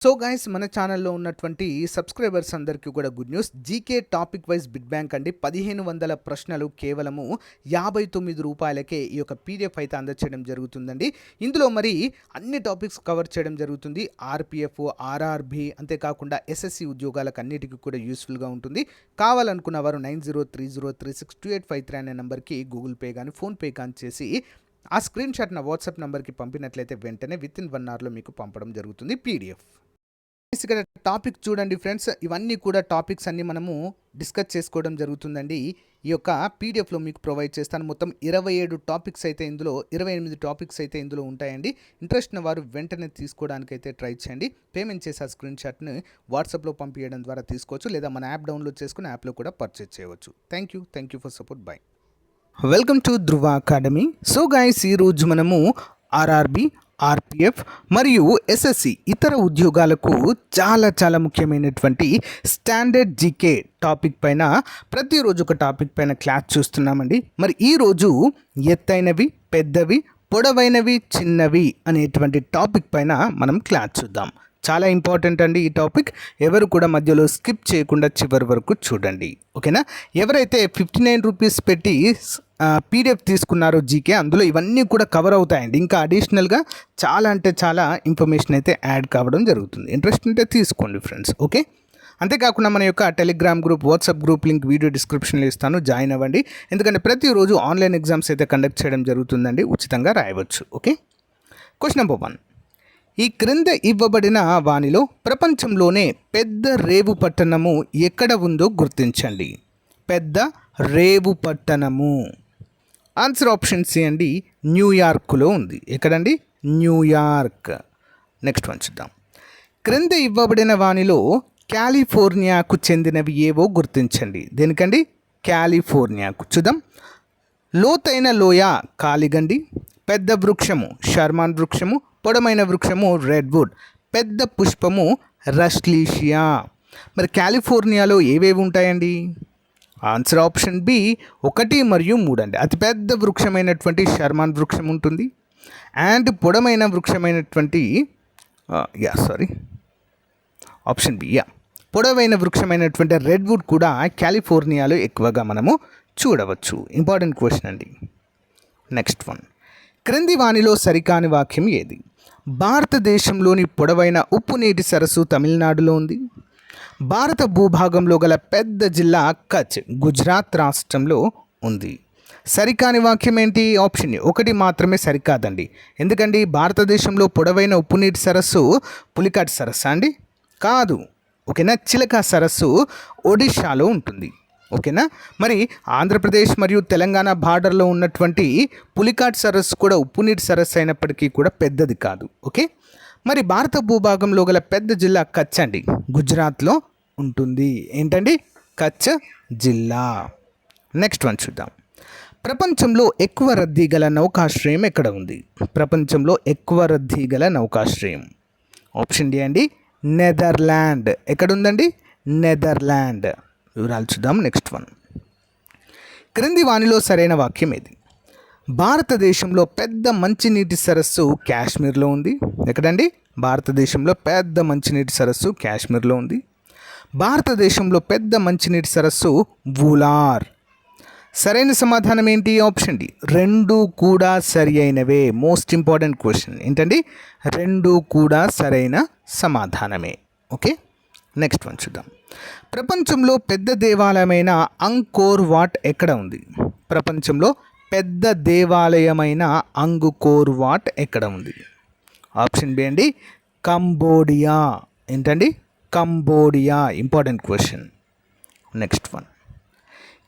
So guys మన ఛానల్లో ఉన్నటువంటి సబ్స్క్రైబర్స్ అందరికీ కూడా good news. GK topic wise bid bank అండి 1500 ప్రశ్నలు కేవలము రూ. 59కే ఈ యొక్క పీడిఎఫ్ అయితే అందచేయడం జరుగుతుందండి. ఇందులో మరి అన్ని టాపిక్స్ కవర్ చేయడం జరుగుతుంది. ఆర్పిఎఫ్, ఆర్ఆర్బి, అంతేకాకుండా ఎస్ఎస్సి ఉద్యోగాలకు అన్నిటికీ కూడా యూస్ఫుల్గా ఉంటుంది. కావాలనుకున్న వారు 9030362853 అనే నెంబర్కి గూగుల్ పే కానీ ఫోన్పే కానీ చేసి ఆ స్క్రీన్ షాట్ నా వాట్సాప్ నెంబర్కి పంపినట్లయితే వెంటనే వితిన్ 1 అవర్లో మీకు పంపడం జరుగుతుంది పీడిఎఫ్. ఇక్కడ టాపిక్ చూడండి ఫ్రెండ్స్, ఇవన్నీ కూడా టాపిక్స్ అన్నీ మనము డిస్కస్ చేసుకోవడం జరుగుతుందండి. ఈ యొక్క పీడిఎఫ్లో మీకు ప్రొవైడ్ చేస్తాను. మొత్తం 27 టాపిక్స్ అయితే ఇందులో 28 టాపిక్స్ అయితే ఇందులో ఉంటాయండి. ఇంట్రెస్ట్ ఉన్న వారు వెంటనే తీసుకోవడానికి అయితే ట్రై చేయండి. పేమెంట్ చేసే ఆ స్క్రీన్ షాట్ని వాట్సాప్లో పంపించడం ద్వారా తీసుకోవచ్చు, లేదా మన యాప్ డౌన్లోడ్ చేసుకుని యాప్లో కూడా పర్చేజ్ చేయవచ్చు. Thank you for support. By. Welcome to Dhruva academy. So guys, ఈరోజు మనము ఆర్ఆర్బి, ఆర్పిఎఫ్ మరియు ఎస్ఎస్సి ఇతర ఉద్యోగాలకు చాలా ముఖ్యమైనటువంటి స్టాండర్డ్ జీకే టాపిక్ పైన ప్రతిరోజు ఒక టాపిక్ పైన క్లాస్ చూస్తున్నామండి. మరి ఈరోజు ఎత్తైనవి, పెద్దవి, పొడవైనవి, చిన్నవి అనేటువంటి టాపిక్ పైన మనం క్లాస్ చూద్దాం. చాలా ఇంపార్టెంట్ అండి ఈ టాపిక్. ఎవరు కూడా మధ్యలో స్కిప్ చేయకుండా చివరి వరకు చూడండి, ఓకేనా? ఎవరైతే 59 రూపీస్ పెట్టి పీడిఎఫ్ తీసుకున్నారో జీకే, అందులో ఇవన్నీ కూడా కవర్ అవుతాయండి. ఇంకా అడిషనల్గా చాలా ఇన్ఫర్మేషన్ అయితే యాడ్ కావడం జరుగుతుంది. ఇంట్రెస్ట్ ఉంటే తీసుకోండి ఫ్రెండ్స్, ఓకే? అంతేకాకుండా మన యొక్క Telegram group, WhatsApp group link video డిస్క్రిప్షన్లో ఇస్తాను, జాయిన్ అవ్వండి. ఎందుకంటే ప్రతిరోజు ఆన్లైన్ ఎగ్జామ్స్ అయితే కండక్ట్ చేయడం జరుగుతుందండి, ఉచితంగా రాయవచ్చు, ఓకే? Question number 1. ఈ క్రింద ఇవ్వబడిన వానిలో ప్రపంచంలోనే పెద్ద రేవు పట్టణము ఎక్కడ ఉందో గుర్తించండి. పెద్ద రేవు పట్టణము ఆన్సర్ ఆప్షన్ సి అండి, న్యూయార్క్లో ఉంది. ఎక్కడండి? న్యూయార్క్. నెక్స్ట్ వన్ చూద్దాం. క్రింద ఇవ్వబడిన వానిలో కాలిఫోర్నియాకు చెందినవి ఏవో గుర్తించండి. దేనికండి? కాలిఫోర్నియాకు. చూద్దాం. లోతైన లోయ కాలిగండి, పెద్ద వృక్షము షర్మాన్ వృక్షము, పొడమైన వృక్షము రెడ్వుడ్, పెద్ద పుష్పము రష్లీషియా. మరి కాలిఫోర్నియాలో ఏవేవి ఉంటాయండి? ఆన్సర్ ఆప్షన్ బి 1 మరియు 3 అండి. అతిపెద్ద వృక్షమైనటువంటి షర్మాన్ వృక్షం ఉంటుంది, అండ్ పొడమైన వృక్షమైనటువంటి ఆప్షన్ బి పొడవైన వృక్షమైనటువంటి రెడ్వుడ్ కూడా కాలిఫోర్నియాలో ఎక్కువగా మనము చూడవచ్చు. ఇంపార్టెంట్ క్వశ్చన్ అండి. Next one. క్రింది వానిలో సరికాని వాక్యం ఏది? భారతదేశంలోని పొడవైన ఉప్పు నీటి సరస్సు తమిళనాడులో ఉంది. భారత భూభాగంలో గల పెద్ద జిల్లా కచ్ గుజరాత్ రాష్ట్రంలో ఉంది. సరికాని వాక్యం ఏంటి? ఆప్షన్ 1 మాత్రమే సరికాదండి. ఎందుకండి? భారతదేశంలో పొడవైన ఉప్పు నీటి సరస్సు పులికాట్ సరస్సు అండి? కాదు, ఓకేనా? చిలక సరస్సు ఒడిషాలో ఉంటుంది, ఓకేనా? మరి ఆంధ్రప్రదేశ్ మరియు తెలంగాణ బార్డర్లో ఉన్నటువంటి పులికాట్ సరస్సు కూడా ఉప్పు నీటి సరస్సు అయినప్పటికీ కూడా పెద్దది కాదు, ఓకే? మరి భారత భూభాగంలో గల పెద్ద జిల్లా కచ్ అండి, గుజరాత్లో ఉంటుంది. ఏంటండి? కచ్ జిల్లా. నెక్స్ట్ వన్ చూద్దాం. ప్రపంచంలో ఎక్కువ రద్దీ గల నౌకాశ్రయం ఎక్కడ ఉంది? ప్రపంచంలో ఎక్కువ రద్దీ గల నౌకాశ్రయం ఆప్షన్ డి అండి, నెదర్లాండ్. ఎక్కడుందండి? నెదర్లాండ్. వివరాలు చూద్దాం. Next one. క్రింది వానిలో సరైన వాక్యం ఏది? భారతదేశంలో పెద్ద మంచినీటి సరస్సు కాశ్మీర్లో ఉంది. ఎక్కడండి? భారతదేశంలో పెద్ద మంచినీటి సరస్సు కాశ్మీర్లో ఉంది. భారతదేశంలో పెద్ద మంచినీటి సరస్సు వూలార్. సరైన సమాధానం ఏంటి? ఆప్షన్ డి, 2 కూడా సరి అయినవే. మోస్ట్ ఇంపార్టెంట్ క్వశ్చన్ ఏంటండి? 2 కూడా సరైన సమాధానమే, ఓకే? నెక్స్ట్ వన్ చూద్దాం. ప్రపంచంలో పెద్ద దేవాలయమైన అంకోర్ వాట్ ఎక్కడ ఉంది? ప్రపంచంలో పెద్ద దేవాలయమైన అంకోర్ వాట్ ఎక్కడ ఉంది? ఆప్షన్ బి అండి, కంబోడియా. ఏంటండి? Cambodia. Important question. Next one.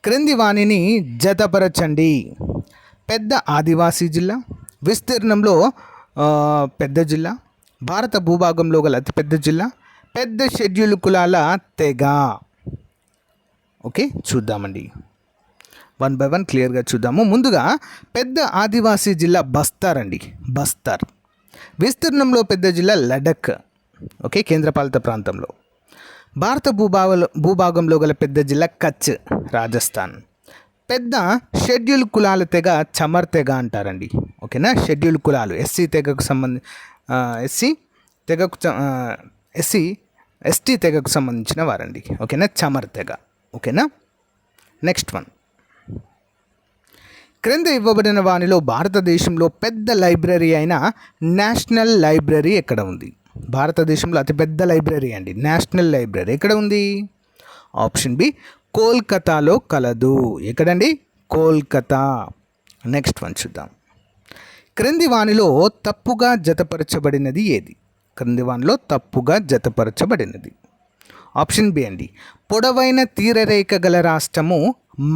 క్రింది వాణిని జతపరచండి. పెద్ద ఆదివాసీ జిల్లా, విస్తీర్ణంలో పెద్ద జిల్లా, భారత భూభాగంలో గల అతిపెద్ద జిల్లా, పెద్ద షెడ్యూల్ కులాల తెగ. ఓకే, చూద్దామండి. 1 by 1 క్లియర్గా చూద్దాము. ముందుగా పెద్ద ఆదివాసీ జిల్లా బస్తర్ అండి, బస్తర్. విస్తీర్ణంలో పెద్ద జిల్లా లడక్, ఓకే, కేంద్రపాలిత ప్రాంతంలో. భారత భూభాగంలో గల పెద్ద జిల్లా కచ్, రాజస్థాన్. పెద్ద షెడ్యూల్ కులాల తెగ చమర్ తెగ అంటారండి, ఓకేనా? షెడ్యూల్ కులాలు ఎస్సీ తెగకు ఎస్టీ తెగకు సంబంధించిన వారండి. ఓకేనా, చమర్ తెగ. ఓకేనా. నెక్స్ట్ వన్, క్రింద ఇవ్వబడిన వానిలో భారతదేశంలో పెద్ద లైబ్రరీ అయిన నేషనల్ లైబ్రరీ ఎక్కడ ఉంది? భారతదేశంలో అతిపెద్ద లైబ్రరీ అండి నేషనల్ లైబ్రరీ ఎక్కడ ఉంది? ఆప్షన్ బి కోల్కతాలో కలదు. ఎక్కడండి? కోల్కతా. నెక్స్ట్ వన్ చూద్దాం. క్రింది వానిలో తప్పుగా జతపరచబడినది ఏది? క్రింది వానిలో తప్పుగా జతపరచబడినది. ఆప్షన్ బి అండి, పొడవైన తీరరేఖ గల రాష్ట్రము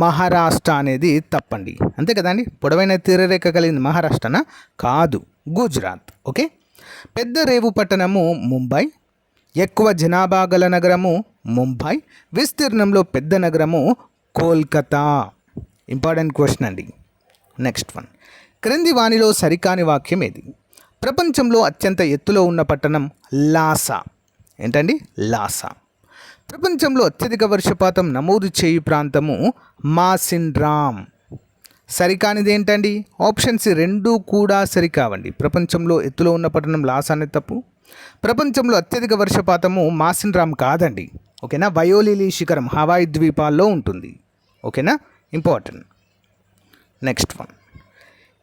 మహారాష్ట్ర అనేది తప్పండి. అంతే కదండి, పొడవైన తీరరేఖ కలిగిన మహారాష్ట్రనా? కాదు, గుజరాత్. ఓకే. పెద్ద రేవు పట్టణము ముంబై, ఎక్కువ జనాభా గల నగరము ముంబై, విస్తీర్ణంలో పెద్ద నగరము కోల్కతా. ఇంపార్టెంట్ క్వశ్చన్ అండి. నెక్స్ట్ వన్, క్రింది వానిలో సరికాని వాక్యం ఏది? ప్రపంచంలో అత్యంత ఎత్తులో ఉన్న పట్టణం లాసా. ఏంటండి? లాసా. ప్రపంచంలో అత్యధిక వర్షపాతం నమోదు చేయు ప్రాంతము మాసిన్రామ్. సరికానిది ఏంటండి? ఆప్షన్ సి రెండు కూడా సరికావండి. ప్రపంచంలో ఎత్తులో ఉన్న పట్టణం లాసా అనేది తప్పు. ప్రపంచంలో అత్యధిక వర్షపాతము మాసిన్రామ్ కాదండి. ఓకేనా, వయోలిలీ శిఖరం హవాయి ద్వీపాల్లో ఉంటుంది. ఓకేనా, ఇంపార్టెంట్. నెక్స్ట్ వన్,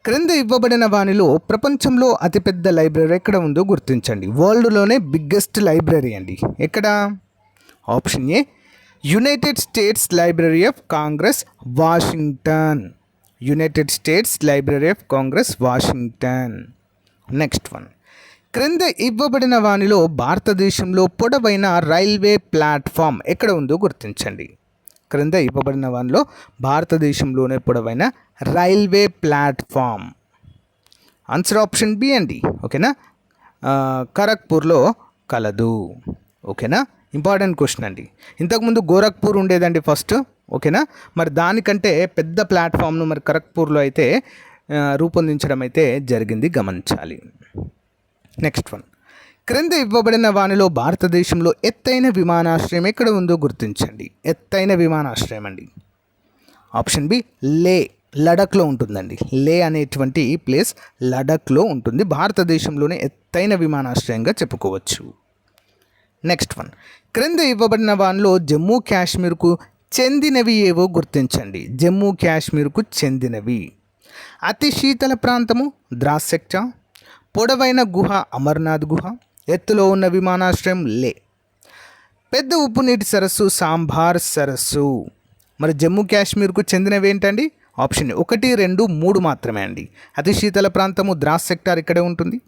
క్రింద ఇవ్వబడిన వానిలో ప్రపంచంలో అతిపెద్ద లైబ్రరీ ఎక్కడ ఉందో గుర్తించండి. వరల్డ్లోనే బిగ్గెస్ట్ లైబ్రరీ అండి. ఎక్కడ? Option A United states library of Congress, Washington. United states library of Congress, Washington. Next one, క్రింద ఇవ్వబడిన వానిలో భారతదేశంలో పొడవైన రైల్వే ప్లాట్ఫామ్ ఎక్కడ ఉందో గుర్తించండి. క్రింద ఇవ్వబడిన వానిలో భారతదేశంలోనే పొడవైన railway platform. Answer option B అండి. ఓకేనా, ఖరగ్పూర్లో కలదు. ఓకేనా, ఇంపార్టెంట్ క్వశ్చన్ అండి. ఇంతకుముందు గోరఖ్పూర్ ఉండేదండి ఫస్ట్. ఓకేనా, మరి దానికంటే పెద్ద ప్లాట్ఫామ్ను మరి ఖరగ్పూర్లో అయితే రూపొందించడం అయితే జరిగింది, గమనించాలి. నెక్స్ట్ వన్, క్రింద ఇవ్వబడిన వానిలో భారతదేశంలో ఎత్తైన విమానాశ్రయం ఎక్కడ ఉందో గుర్తించండి. ఎత్తైన విమానాశ్రయం అండి. ఆప్షన్ బి లే, లడఖ్లో ఉంటుందండి. లే అనేటువంటి ప్లేస్ లడఖ్లో ఉంటుంది. భారతదేశంలోనే ఎత్తైన విమానాశ్రయంగా చెప్పుకోవచ్చు. నెక్స్ట్ వన్, క్రింద ఇవ్వబడిన వానిలో జమ్మూ కాశ్మీర్కు చెందినవి ఏవో గుర్తించండి. జమ్మూ కాశ్మీర్కు చెందినవి: అతి శీతల ప్రాంతము ద్రాస్ సెక్టార్, పొడవైన గుహ అమర్నాథ్ గుహ, ఎత్తులో ఉన్న విమానాశ్రయం లే, పెద్ద ఉప్పు నీటి సరస్సు సాంబార్ సరస్సు. మరి జమ్మూ కాశ్మీర్కు చెందినవి ఏంటండి? ఆప్షన్ 1, 2, 3 మాత్రమే అండి. అతి శీతల ప్రాంతము ద్రాస్ సెక్టార్ ఇక్కడే ఉంటుంది,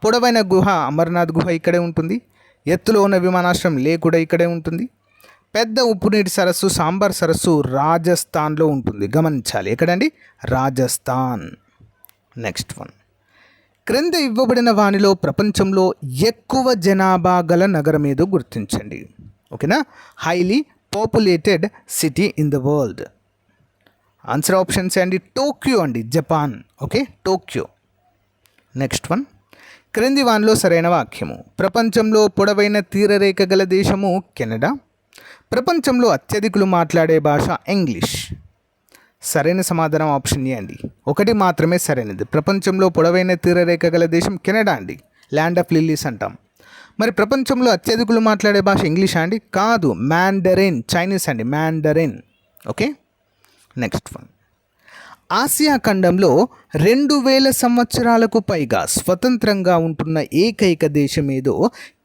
పొడవైన గుహ అమర్నాథ్ గుహ ఇక్కడే ఉంటుంది, ఎత్తులో ఉన్న విమానాశ్రయం లే కూడా ఇక్కడే ఉంటుంది, పెద్ద ఉప్పు నీటి సరస్సు సాంబార్ సరస్సు రాజస్థాన్లో ఉంటుంది. గమనించాలి, ఎక్కడండి? రాజస్థాన్. నెక్స్ట్ వన్, క్రింద ఇవ్వబడిన వానిలో ప్రపంచంలో ఎక్కువ జనాభా గల నగరం ఏదో గుర్తించండి. ఓకేనా, highly populated city in the world. Answer options అండి టోక్యో అండి, Japan. Okay, Tokyo. Next one, క్రింది వానిలో సరైన వాక్యము: ప్రపంచంలో పొడవైన తీరరేఖ గల దేశము కెనడా, ప్రపంచంలో అత్యధికులు మాట్లాడే భాష ఇంగ్లీష్. సరైన సమాధానం ఆప్షన్ ఏ అండి. 1 మాత్రమే సరైనది. ప్రపంచంలో పొడవైన తీరరేఖ గల దేశం కెనడా అండి, ల్యాండ్ ఆఫ్ లిల్లీస్ అంటాం. మరి ప్రపంచంలో అత్యధికులు మాట్లాడే భాష ఇంగ్లీషా అండి? కాదు, మ్యాండరిన్, చైనీస్ అండి, Mandarin. Okay. Next one, Asia ఖండంలో 2000 సంవత్సరాలకు పైగా స్వతంత్రంగా ఉంటున్న ఏకైక దేశం ఏదో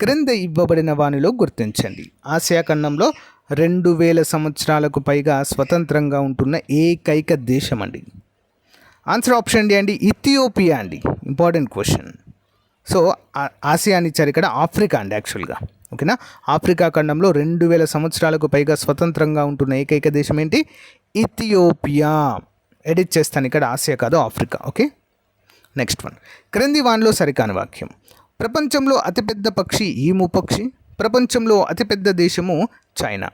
క్రింద ఇవ్వబడిన వానిలో గుర్తించండి. ఆసియా ఖండంలో 2000 సంవత్సరాలకు పైగా స్వతంత్రంగా ఉంటున్న ఏకైక దేశం అండి. ఆన్సర్ ఆప్షన్ డి అండి, ఇథియోపియా అండి. Important question. సో ఆసియా అని ఇచ్చారు ఇక్కడ, ఆఫ్రికా అండి యాక్చువల్గా. ఓకేనా, ఆఫ్రికా ఖండంలో 2000 సంవత్సరాలకు పైగా స్వతంత్రంగా ఉంటున్న ఏకైక దేశం ఏంటి? ఇథియోపియా. ఎడిట్ చేస్తాను ఇక్కడ, ఆసియా కాదు ఆఫ్రికా. ఓకే. నెక్స్ట్ వన్, క్రింది వానిలో సరికాని వాక్యం: ప్రపంచంలో అతిపెద్ద పక్షి ఈము పక్షి, ప్రపంచంలో అతిపెద్ద దేశము చైనా.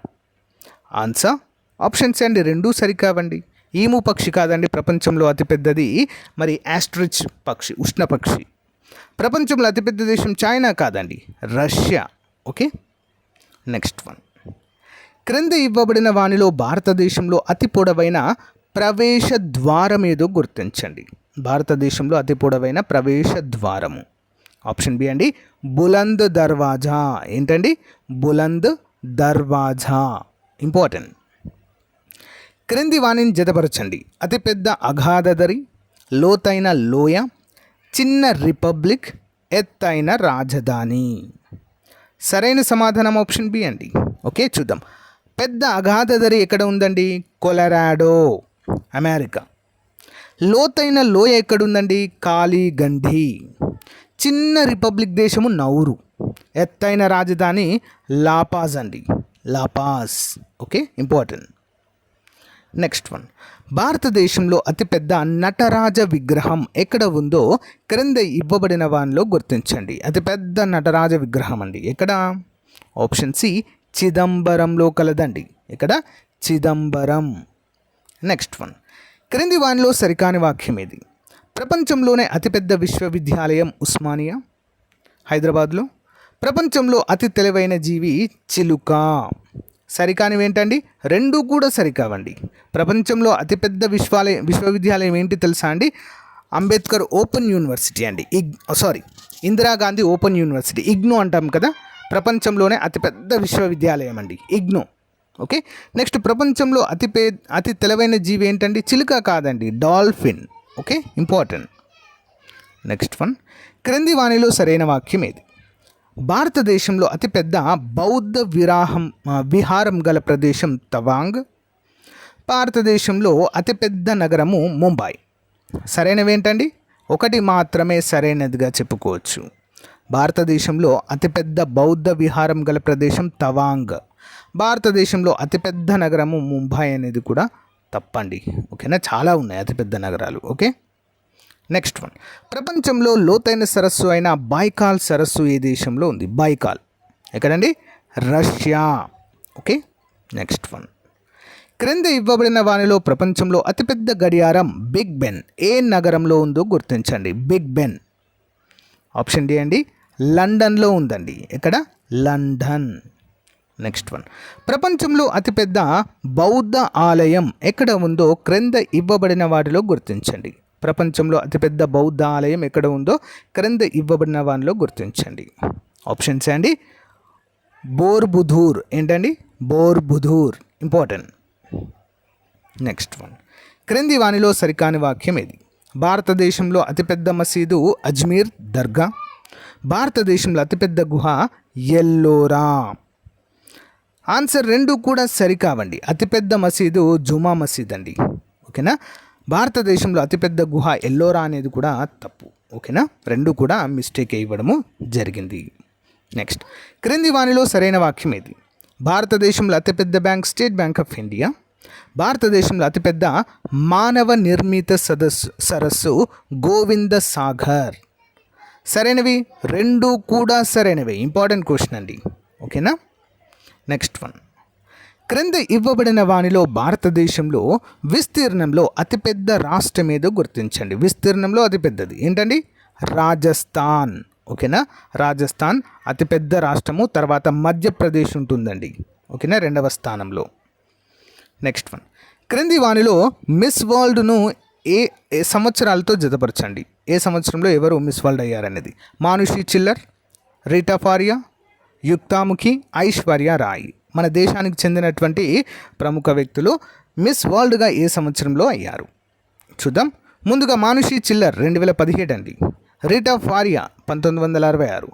ఆన్సర్ ఆప్షన్స్ అండి రెండూ సరికావండి. ఈము పక్షి కాదండి ప్రపంచంలో అతిపెద్దది, మరి ఆస్ట్రిచ్ పక్షి, ఉష్ణ పక్షి. ప్రపంచంలో అతిపెద్ద దేశం చైనా కాదండి, రష్యా. ఓకే. నెక్స్ట్ వన్, క్రింద ఇవ్వబడిన వానిలో భారతదేశంలో అతి పొడవైన ప్రవేశ ద్వారం ఏదో గుర్తించండి. భారతదేశంలో అతి పొడవైన ప్రవేశ ద్వారము. ఆప్షన్ బి అండి బులంద్ దర్వాజా. ఏంటండి? బులంద్ దర్వాజా. ఇంపార్టెంట్. క్రింది వాణిని జతపరచండి. అతిపెద్ద అగాధదరి, లోతైన లోయ, చిన్న రిపబ్లిక్, ఎత్తైన రాజధాని. సరైన సమాధానం ఆప్షన్ బి అండి. ఓకే, చూద్దాం. పెద్ద అగాధదరి ఎక్కడ ఉందండి? Colorado, America. లోతైన లోయ ఎక్కడుందండి? కాళీగండి. చిన్న రిపబ్లిక్ దేశము నౌరు. ఎత్తైన రాజధాని లాపాజ్ అండి, La Paz. Okay, important. Next one. భారతదేశంలో అతిపెద్ద నటరాజ విగ్రహం ఎక్కడ ఉందో క్రింద ఇవ్వబడిన వానిలో గుర్తించండి. అతిపెద్ద నటరాజ విగ్రహం అండి ఎక్కడ? ఆప్షన్ సి, చిదంబరంలో కలదండి. ఇక్కడ చిదంబరం. Next one. క్రింది వానిలో సరికాని వాక్యం ఏది? ప్రపంచంలోనే అతిపెద్ద విశ్వవిద్యాలయం ఉస్మానియా, హైదరాబాద్లో. ప్రపంచంలో అతి తెలివైన జీవి చిలుక. సరికానివి ఏంటండి? రెండు కూడా సరికావండి. ప్రపంచంలో అతిపెద్ద విశ్వవిద్యాలయం ఏంటి తెలుసా అండి? అంబేద్కర్ ఓపెన్ యూనివర్సిటీ అండి. ఇందిరాగాంధీ ఓపెన్ యూనివర్సిటీ, ఇగ్నో అంటాం కదా. ప్రపంచంలోనే అతిపెద్ద విశ్వవిద్యాలయం అండి ఇగ్నో. Okay, next. ప్రపంచంలో అతి తెలివైన జీవి ఏంటండి? చిలుక కాదండి, dolphin. Okay, important. Next one. క్రింది వాణిలో సరైన వాక్యం ఏది? భారతదేశంలో అతిపెద్ద బౌద్ధ విహారం గల ప్రదేశం తవాంగ్. భారతదేశంలో అతిపెద్ద నగరము ముంబై. సరైనవి ఏంటండి? ఒకటి మాత్రమే సరైనదిగా చెప్పుకోవచ్చు. భారతదేశంలో అతిపెద్ద బౌద్ధ విహారం గల ప్రదేశం తవాంగ్. భారతదేశంలో అతిపెద్ద నగరము ముంబై అనేది కూడా తప్పండి. ఓకేనా, చాలా ఉన్నాయి అతిపెద్ద నగరాలు. Okay, next one. ప్రపంచంలో లోతైన సరస్సు అయిన బైకాల్ సరస్సు ఏ దేశంలో ఉంది? బైకాల్ ఎక్కడండి? రష్యా. Okay, next one. క్రింద ఇవ్వబడిన వానిలో ప్రపంచంలో అతిపెద్ద గడియారం బిగ్ బెన్ ఏ నగరంలో ఉందో గుర్తించండి. బిగ్ బెన్ ఆప్షన్ డి అండి, లండన్లో ఉందండి. ఎక్కడ? లండన్. Next one. ప్రపంచంలో అతిపెద్ద బౌద్ధ ఆలయం ఎక్కడ ఉందో క్రింద ఇవ్వబడిన వాటిలో గుర్తించండి. ప్రపంచంలో అతిపెద్ద బౌద్ధ ఆలయం ఎక్కడ ఉందో క్రింద ఇవ్వబడిన వానిలో గుర్తించండి. ఆప్షన్స్ అండి, బోర్బుధూర్. ఏంటండి? బోర్బుధూర్. ఇంపార్టెంట్. Next one. క్రింది వానిలో సరికాని వాక్యం ఏది? భారతదేశంలో అతిపెద్ద మసీదు అజ్మీర్ దర్గా. భారతదేశంలో అతిపెద్ద గుహ ఎల్లోరా. ఆన్సర్ రెండు కూడా సరికావండి. అతిపెద్ద మసీదు జుమా మసీద్ అండి. ఓకేనా. భారతదేశంలో అతిపెద్ద గుహ ఎల్లోరా అనేది కూడా తప్పు. ఓకేనా, రెండు కూడా మిస్టేక్ ఇవ్వడము జరిగింది. నెక్స్ట్. క్రింది వానిలో సరైన వాక్యం ఏది? భారతదేశంలో అతిపెద్ద bank state bank of India. భారతదేశంలో అతిపెద్ద మానవ నిర్మిత సరస్సు గోవింద సాగర్. సరైనవి రెండు కూడా సరైనవి. ఇంపార్టెంట్ క్వశ్చన్ అండి. ఓకేనా. Next one. క్రింద ఇవ్వబడిన వానిలో భారతదేశంలో విస్తీర్ణంలో అతిపెద్ద రాష్ట్రం ఏదో గుర్తించండి. విస్తీర్ణంలో అతిపెద్దది ఏంటండి? రాజస్థాన్. ఓకేనా, రాజస్థాన్ అతిపెద్ద రాష్ట్రము. తర్వాత మధ్యప్రదేశ్ ఉంటుందండి. ఓకేనా, రెండవ స్థానంలో. Next one. క్రింది వానిలో మిస్ వరల్డ్ను ఏ సంవత్సరాలతో జతపరచండి. ఏ సంవత్సరంలో ఎవరు మిస్ వరల్డ్ అయ్యారనేది? మానుషి చిల్లర్, రీటా ఫారియా, యుక్తాముఖి, ఐశ్వర్య రాయ్. మన దేశానికి చెందినటువంటి ప్రముఖ వ్యక్తులు మిస్ వరల్డ్గా ఏ సంవత్సరంలో అయ్యారు చూద్దాం. ముందుగా మానుషి చిల్లర్ 2017 అండి. రీటా ఫారియా 1966,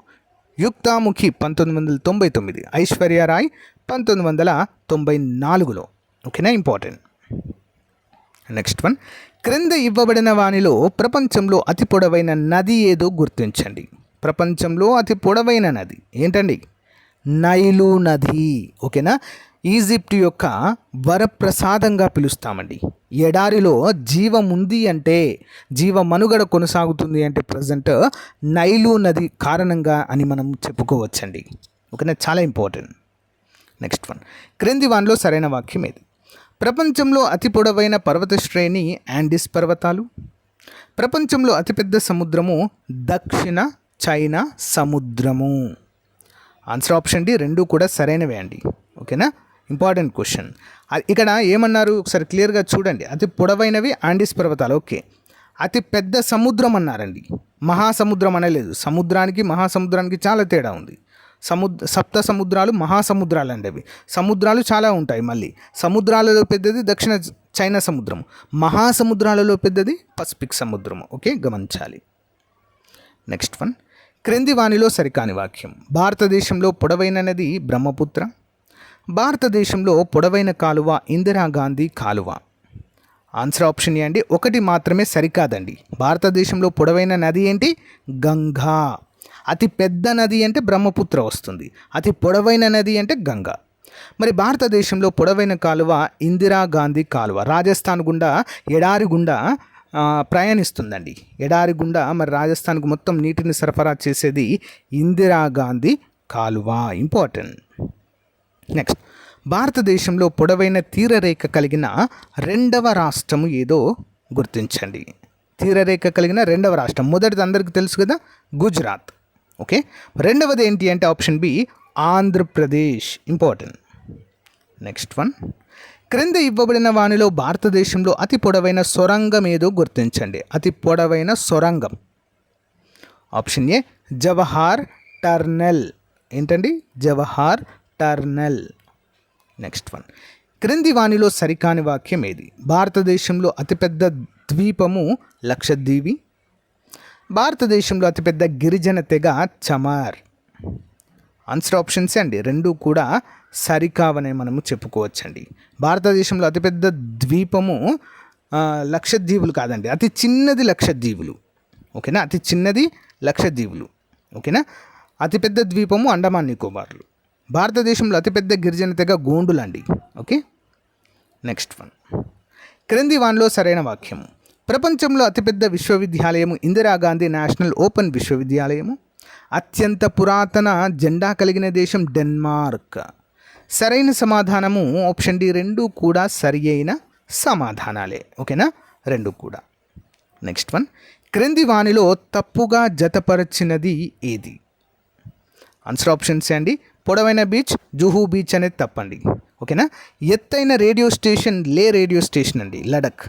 యుక్తాముఖి 1999, ఐశ్వర్య రాయ్ 1994లో. ఓకేనా, ఇంపార్టెంట్. Next one. క్రింద ఇవ్వబడిన వానిలో ప్రపంచంలో అతి పొడవైన నది ఏదో గుర్తించండి. ప్రపంచంలో అతి పొడవైన నది ఏంటండి? నైలు నది. ఓకేనా, ఈజిప్ట్ యొక్క వరప్రసాదంగా పిలుస్తామండి. ఎడారిలో జీవం ఉంది అంటే, జీవ మనుగడ కొనసాగుతుంది అంటే ప్రజెంట్ నైలు నది కారణంగా అని మనం చెప్పుకోవచ్చండి. ఓకేనా, చాలా ఇంపార్టెంట్. Next one. క్రింది వానిలో సరైన వాక్యం ఏది? ప్రపంచంలో అతి పొడవైన పర్వత శ్రేణి యాండిస్ పర్వతాలు. ప్రపంచంలో అతిపెద్ద సముద్రము దక్షిణ చైనా సముద్రము. ఆన్సర్ ఆప్షన్ డి, రెండు కూడా సరైనవే అండి. ఓకేనా, ఇంపార్టెంట్ క్వశ్చన్. ఇక్కడ ఏమన్నారు ఒకసారి క్లియర్గా చూడండి. అతి పొడవైనవి ఆండీస్ పర్వతాలు. ఓకే, అతి పెద్ద సముద్రం అన్నారండి. మహాసముద్రం అనలేదు. సముద్రానికి మహాసముద్రానికి చాలా తేడా ఉంది. సప్త సముద్రాలు మహాసముద్రాలు అండి. అవి సముద్రాలు చాలా ఉంటాయి. మళ్ళీ సముద్రాలలో పెద్దది దక్షిణ చైనా సముద్రం, మహాసముద్రాలలో పెద్దది పసిఫిక్ సముద్రం. ఓకే, గమనించాలి. నెక్స్ట్ వన్, క్రింది వానిలో సరికాని వాక్యం. భారతదేశంలో పొడవైన నది బ్రహ్మపుత్ర. భారతదేశంలో పొడవైన కాలువ ఇందిరాగాంధీ కాలువ. ఆన్సర్ ఆప్షన్ ఏ అండి. ఒకటి మాత్రమే సరికాదండి. భారతదేశంలో పొడవైన నది ఏంటి? గంగా. అతి పెద్ద నది అంటే బ్రహ్మపుత్ర వస్తుంది. అతి పొడవైన నది అంటే గంగా. మరి భారతదేశంలో పొడవైన కాలువ ఇందిరాగాంధీ కాలువ. రాజస్థాన్ గుండా ఎడారి గుండా ప్రయాణిస్తుందండి. ఎడారి గుండా మరి రాజస్థాన్కు మొత్తం నీటిని సరఫరా చేసేది ఇందిరాగాంధీ కాలువ. ఇంపార్టెంట్. నెక్స్ట్, భారతదేశంలో పొడవైన తీరరేఖ కలిగిన రెండవ రాష్ట్రము ఏదో గుర్తించండి. తీరరేఖ కలిగిన రెండవ రాష్ట్రం. మొదటిది అందరికీ తెలుసు కదా, గుజరాత్. ఓకే, రెండవది ఏంటి అంటే option B, Andhra Pradesh. Important. Next one, క్రింద ఇవ్వబడిన వానిలో భారతదేశంలో అతి పొడవైన సొరంగం ఏదో గుర్తించండి. అతి పొడవైన సొరంగం. Option A, Jawahar tunnel. ఏంటండి? జవహర్ టర్నల్. నెక్స్ట్ వన్, క్రింది వానిలో సరికాని వాక్యం ఏది? భారతదేశంలో అతిపెద్ద ద్వీపము లక్షద్వీపి. భారతదేశంలో అతిపెద్ద గిరిజన తెగ చమార్. ఆన్సర్ ఆప్షన్స్ అండి. రెండు కూడా సరికావనే మనము చెప్పుకోవచ్చండి. భారతదేశంలో అతిపెద్ద ద్వీపము లక్షద్వీపులు కాదండి, అతి చిన్నది లక్షద్వీపులు. ఓకేనా, అతి చిన్నది లక్షద్వీపులు. ఓకేనా, అతిపెద్ద ద్వీపము అండమాన్ నికోబార్లు. భారతదేశంలో అతిపెద్ద గిరిజన తెగ గోండులండి. ఓకే, నెక్స్ట్ వన్, క్రింది వానిలో సరైన వాక్యము. ప్రపంచంలో అతిపెద్ద విశ్వవిద్యాలయము ఇందిరాగాంధీ నేషనల్ ఓపెన్ విశ్వవిద్యాలయము. అత్యంత పురాతన జెండా కలిగిన దేశం డెన్మార్క్. సరైన సమాధానము ఆప్షన్ డి. రెండు కూడా సరి అయిన సమాధానాలే. ఓకేనా, రెండు కూడా. నెక్స్ట్ వన్, క్రింది వానిలో తప్పుగా జతపరచినది ఏది? ఆన్సర్ ఆప్షన్స్ అండి. పొడవైన బీచ్ జుహూ బీచ్ అనేది తప్పండి. ఓకేనా, ఎత్తైన రేడియో స్టేషన్ లే రేడియో స్టేషన్ అండి, లడక్.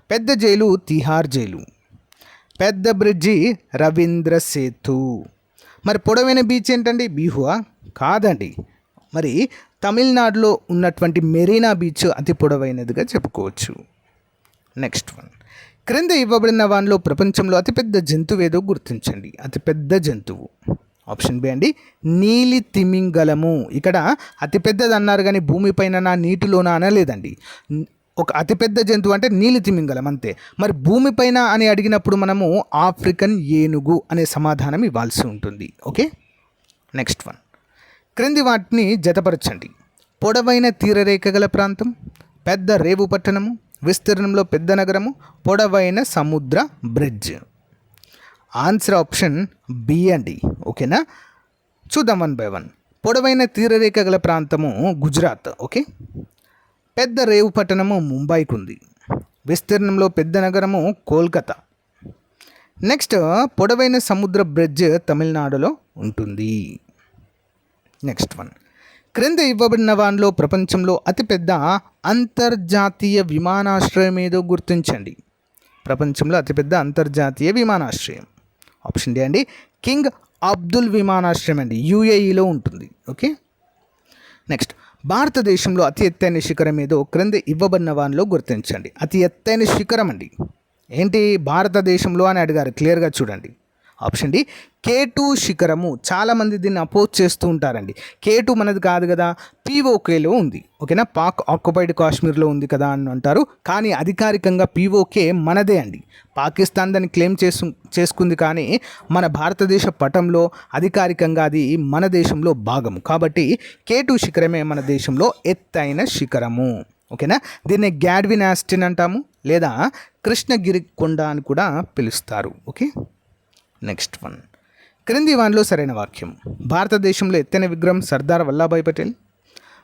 పెద్ద జైలు తిహార్ జైలు. పెద్ద బ్రిడ్జి రవీంద్ర సేతు. మరి పొడవైన బీచ్ ఏంటండి? బిహువా? కాదండి. మరి తమిళనాడులో ఉన్నటువంటి మెరీనా బీచ్ అతి పొడవైనదిగా చెప్పుకోవచ్చు. నెక్స్ట్ వన్, క్రింద ఇవ్వబడిన వానిలో ప్రపంచంలో అతిపెద్ద జంతువు ఏదో గుర్తించండి. అతిపెద్ద జంతువు. ఆప్షన్ బి అండి, నీలి తిమింగలము. ఇక్కడ అతిపెద్దది అన్నారు కానీ భూమిపైన నీటిలోన అనలేదండి. ఒక అతిపెద్ద జంతువు అంటే నీలి తిమింగలం అంతే. మరి భూమిపైన అని అడిగినప్పుడు మనము ఆఫ్రికన్ ఏనుగు అనే సమాధానం ఇవ్వాల్సి ఉంటుంది. ఓకే, నెక్స్ట్ వన్, క్రింది వాటిని జతపరచండి. పొడవైన తీరరేఖ గల ప్రాంతం, పెద్ద రేవు పట్టణము, విస్తీర్ణంలో పెద్ద నగరము, పొడవైన సముద్ర బ్రిడ్జ్. ఆన్సర్ ఆప్షన్ బి అండి. ఓకేనా, చూద్దాం వన్ బై వన్. పొడవైన తీరరేఖ గల ప్రాంతము గుజరాత్. ఓకే, పెద్ద రేవు పట్టణము ముంబైకి ఉంది. విస్తీర్ణంలో పెద్ద నగరము కోల్కతా. నెక్స్ట్, పొడవైన సముద్ర బ్రిడ్జ్ తమిళనాడులో ఉంటుంది. నెక్స్ట్ వన్, క్రింద ఇవ్వబడిన వానిలో ప్రపంచంలో అతిపెద్ద అంతర్జాతీయ విమానాశ్రయం ఏదో గుర్తించండి. ప్రపంచంలో అతిపెద్ద అంతర్జాతీయ విమానాశ్రయం. ఆప్షన్ డి అండి, కింగ్ అబ్దుల్ విమానాశ్రయం అండి, యుఏఈలో ఉంటుంది. ఓకే, నెక్స్ట్, భారతదేశంలో అతి ఎత్తైన శిఖరం ఏదో క్రింద ఇవ్వబడిన వానిలో గుర్తించండి. అతి ఎత్తైన శిఖరం అండి. ఏంటి భారతదేశంలో అని అడిగారు, క్లియర్గా చూడండి. ఆప్షన్ డి, K2 శిఖరము. చాలామంది దీన్ని అపోజ్ చేస్తూ ఉంటారండి. K2 మనది కాదు కదా, POKలో ఉంది. ఓకేనా, పాక్ ఆక్యుపైడ్ కాశ్మీర్లో ఉంది కదా అని అంటారు. కానీ అధికారికంగా POK మనదే అండి. పాకిస్తాన్ దాన్ని క్లెయిమ్ చేసుకుంది కానీ మన భారతదేశ పటంలో అధికారికంగా అది మన దేశంలో భాగము. కాబట్టి K2 శిఖరమే మన దేశంలో ఎత్తైన శిఖరము. ఓకేనా, దీన్ని గ్యాడ్విన్ ఆస్టిన్ అంటాము, లేదా కృష్ణగిరి కొండ అని కూడా పిలుస్తారు. ఓకే, నెక్స్ట్ వన్, క్రింది వానిలో సరైన వాక్యం. భారతదేశంలో ఎత్తైన విగ్రహం సర్దార్ వల్లభాయ్ పటేల్.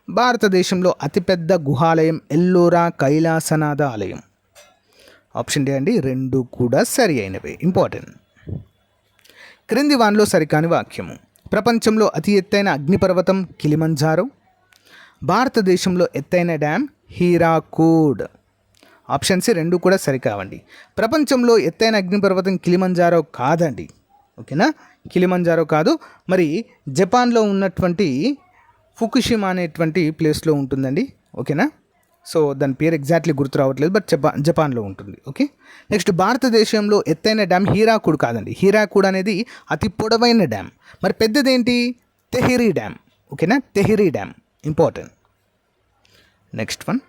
భారతదేశంలో అతిపెద్ద గుహాలయం ఎల్లోరా కైలాసనాథ ఆలయం. ఆప్షన్ డి అండి, రెండు కూడా సరి అయినవే. ఇంపార్టెంట్. క్రింది వానిలో సరికాని వాక్యము. ప్రపంచంలో అతి ఎత్తైన అగ్నిపర్వతం కిలిమంజారో. భారతదేశంలో ఎత్తైన డ్యామ్ హీరాకూడ్. ఆప్షన్ సి రెండు కూడా సరికావండి. ప్రపంచంలో ఎత్తైన అగ్నిపర్వతం కిలిమంజారో కాదండి. ఓకేనా, కిలిమంజారో కాదు. మరి జపాన్లో ఉన్నటువంటి ఫుకుషిమా అనేటువంటి ప్లేస్లో ఉంటుందండి. ఓకేనా, సో దాని పేరు ఎగ్జాక్ట్లీ గుర్తు రావట్లేదు, బట్ జపాన్లో ఉంటుంది. ఓకే, నెక్స్ట్ భారతదేశంలో ఎత్తైన డ్యామ్ హీరాకుడ్ కాదండి. హీరాకుడ్ అనేది అతి పొడవైన డ్యామ్. మరి పెద్దదేంటి? తెహ్రీ డ్యామ్. ఓకేనా, Tehri dam important. Next one,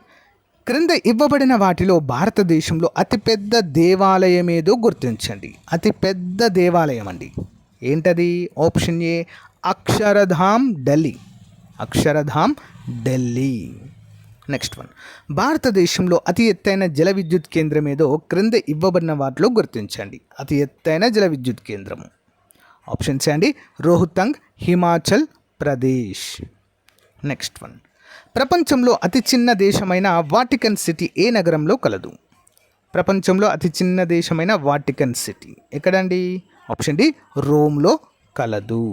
క్రింద ఇవ్వబడిన వాటిలో భారతదేశంలో అతిపెద్ద దేవాలయం ఏదో గుర్తించండి. అతిపెద్ద దేవాలయం అండి. ఏంటది? Option A Akshardham Delhi. Akshardham Delhi. Next one, భారతదేశంలో అతి ఎత్తైన జల విద్యుత్ కేంద్రం ఏదో క్రింద ఇవ్వబడిన వాటిలో గుర్తించండి. అతి ఎత్తైన జల విద్యుత్ కేంద్రము. ఆప్షన్స్ అండి రోహ్తంగ్, హిమాచల్ ప్రదేశ్. నెక్స్ట్ వన్, ప్రపంచంలో అతి చిన్న దేశమైన వాటికన్ సిటీ ఏ నగరంలో కలదు? ప్రపంచంలో అతి చిన్న దేశమైన వాటికన్ సిటీ ఎక్కడండి? ఆప్షన్ డి రోమ్లో కలదు.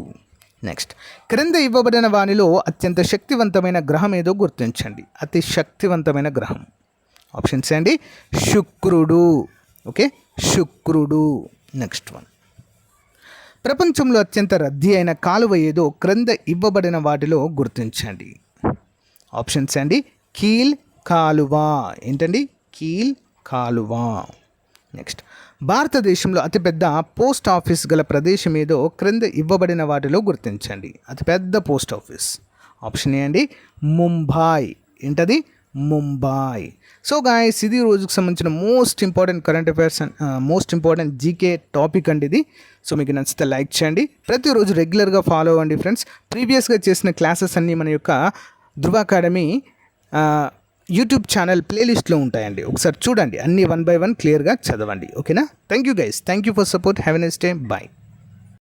నెక్స్ట్, క్రింద ఇవ్వబడిన వానిలో అత్యంత శక్తివంతమైన గ్రహం ఏదో గుర్తించండి. అతి శక్తివంతమైన గ్రహం. ఆప్షన్స్ అండి శుక్రుడు. ఓకే, శుక్రుడు. నెక్స్ట్ వన్, ప్రపంచంలో అత్యంత రద్దీ అయిన కాలువ ఏదో క్రింద ఇవ్వబడిన వాటిలో గుర్తించండి. ఆప్షన్స్ అండి కీల్ కాలువ. ఏంటండి? కీల్ కాలువ. నెక్స్ట్, భారతదేశంలో అతిపెద్ద పోస్ట్ ఆఫీస్ గల ప్రదేశం ఏదో క్రింద ఇవ్వబడిన వాటిలో గుర్తించండి. అతిపెద్ద పోస్ట్ ఆఫీస్. ఆప్షన్ ఏ అండి ముంబాయి. ఏంటది? ముంబాయి. సో గాయస్, ఇది రోజుకు సంబంధించిన most important current affairs and most important GK topic అండి ఇది. సో మీకు నచ్చితే లైక్ చేయండి, ప్రతిరోజు రెగ్యులర్గా ఫాలో అవ్వండి ఫ్రెండ్స్. ప్రీవియస్గా చేసిన క్లాసెస్ అన్నీ మన యొక్క ధృవ అకాడమీ యూట్యూబ్ ఛానల్ ప్లేలిస్ట్లో ఉంటాయండి. ఒకసారి చూడండి, అన్నీ 1 by 1 క్లియర్గా చదవండి. ఓకేనా? Thank you guys, thank you for support. Have a nice day. Bye.